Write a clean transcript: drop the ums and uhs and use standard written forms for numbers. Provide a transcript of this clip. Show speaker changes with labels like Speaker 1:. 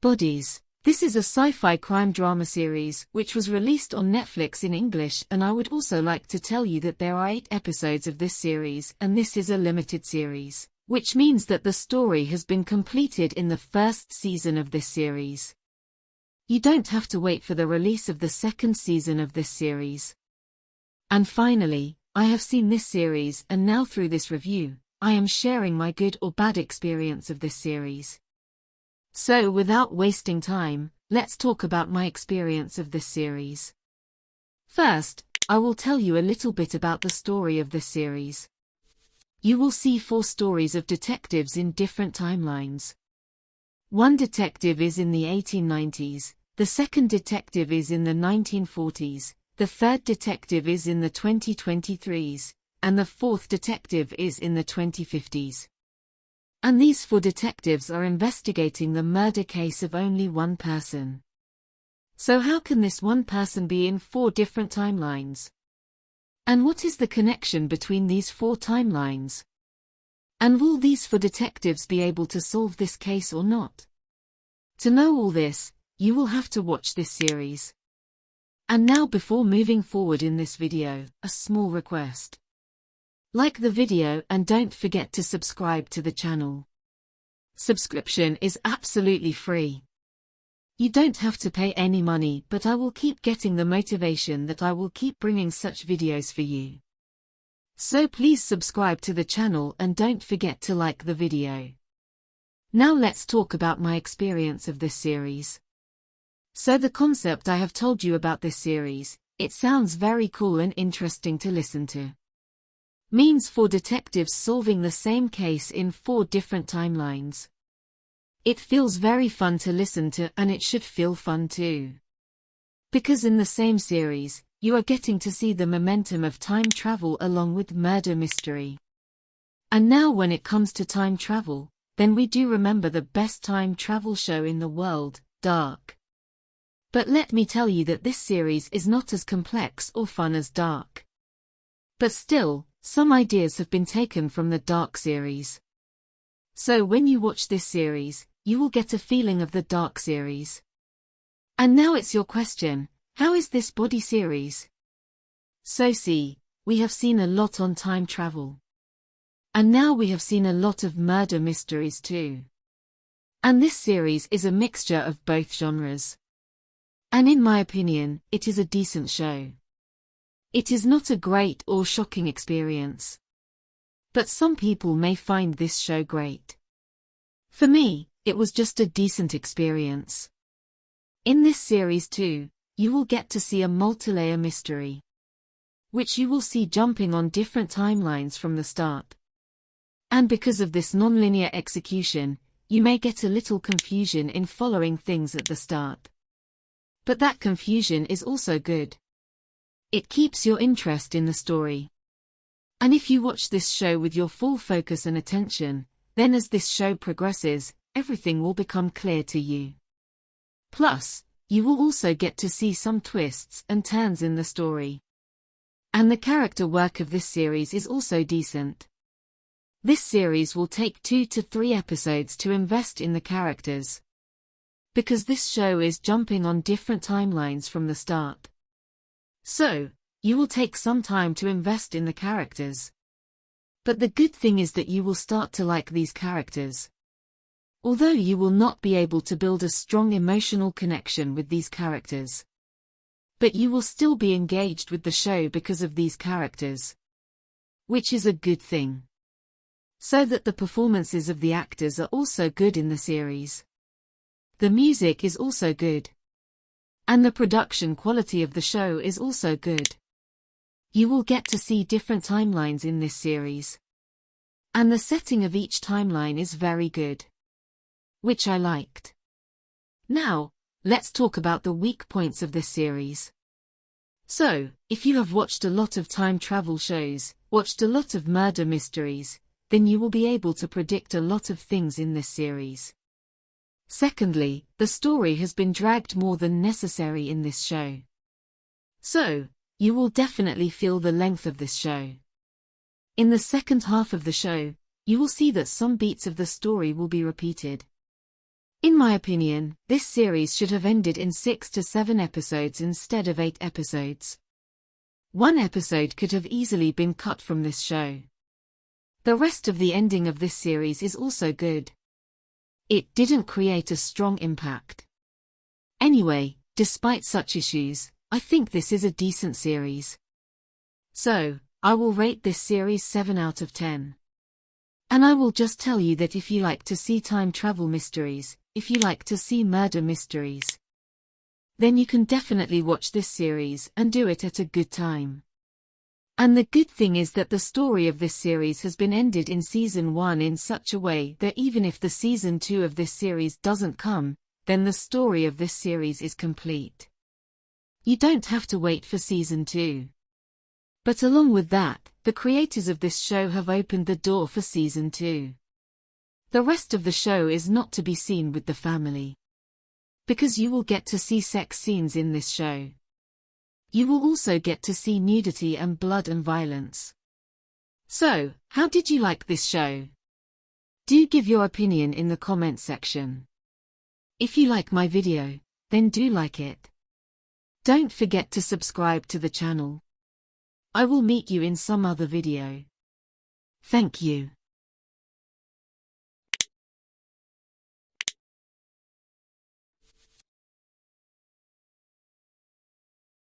Speaker 1: Bodies. This is a sci-fi crime drama series, which was released on Netflix in English, and I would also like to tell you that there are 8 episodes of this series, and this is a limited series, which means that the story has been completed in the first season of this series. You don't have to wait for the release of the second season of this series. And finally, I have seen this series, and now through this review, I am sharing my good or bad experience of this series. So without wasting time, let's talk about my experience of this series. First, I will tell you a little bit about the story of this series. You will see 4 stories of detectives in different timelines. One detective is in the 1890s, the second detective is in the 1940s, the third detective is in the 2023s, and the fourth detective is in the 2050s. And these 4 detectives are investigating the murder case of only one person. So how can this one person be in 4 different timelines? And what is the connection between these 4 timelines? And will these 4 detectives be able to solve this case or not? To know all this, you will have to watch this series. And now, before moving forward in this video, a small request. Like the video and don't forget to subscribe to the channel. Subscription is absolutely free. You don't have to pay any money, but I will keep getting the motivation that I will keep bringing such videos for you. So please subscribe to the channel and don't forget to like the video. Now let's talk about my experience of this series. So the concept I have told you about this series, it sounds very cool and interesting to listen to. Means 4 detectives solving the same case in 4 different timelines. It feels very fun to listen to, and it should feel fun too. Because in the same series, you are getting to see the momentum of time travel along with murder mystery. And now when it comes to time travel, then we do remember the best time travel show in the world, Dark. But let me tell you that this series is not as complex or fun as Dark. But still, some ideas have been taken from the Dark series. So when you watch this series, you will get a feeling of the Dark series. And now it's your question, how is this body series? So see, we have seen a lot on time travel. And now we have seen a lot of murder mysteries too. And this series is a mixture of both genres. And in my opinion, it is a decent show. It is not a great or shocking experience. But some people may find this show great. For me, it was just a decent experience. In this series too, you will get to see a multi-layer mystery, which you will see jumping on different timelines from the start. And because of this non-linear execution, you may get a little confusion in following things at the start. But that confusion is also good. It keeps your interest in the story. And if you watch this show with your full focus and attention, then as this show progresses, everything will become clear to you. Plus, you will also get to see some twists and turns in the story. And the character work of this series is also decent. This series will take 2 to 3 episodes to invest in the characters. Because this show is jumping on different timelines from the start. So, you will take some time to invest in the characters. But the good thing is that you will start to like these characters. Although you will not be able to build a strong emotional connection with these characters. But you will still be engaged with the show because of these characters. Which is a good thing. So that the performances of the actors are also good in the series. The music is also good. And the production quality of the show is also good. You will get to see different timelines in this series. And the setting of each timeline is very good. Which I liked. Now, let's talk about the weak points of this series. So, if you have watched a lot of time travel shows, watched a lot of murder mysteries, then you will be able to predict a lot of things in this series. Secondly, the story has been dragged more than necessary in this show. So, you will definitely feel the length of this show. In the second half of the show, you will see that some beats of the story will be repeated. In my opinion, this series should have ended in 6 to 7 episodes instead of 8 episodes. One episode could have easily been cut from this show. The rest of the ending of this series is also good. It didn't create a strong impact. Anyway, despite such issues, I think this is a decent series. So, I will rate this series 7 out of 10. And I will just tell you that if you like to see time travel mysteries, if you like to see murder mysteries, then you can definitely watch this series and do it at a good time. And the good thing is that the story of this series has been ended in season 1 in such a way that even if the season 2 of this series doesn't come, then the story of this series is complete. You don't have to wait for season 2. But along with that, the creators of this show have opened the door for season 2. The rest of the show is not to be seen with the family, because you will get to see sex scenes in this show. You will also get to see nudity and blood and violence. So, how did you like this show? Do give your opinion in the comment section. If you like my video, then do like it. Don't forget to subscribe to the channel. I will meet you in some other video. Thank you.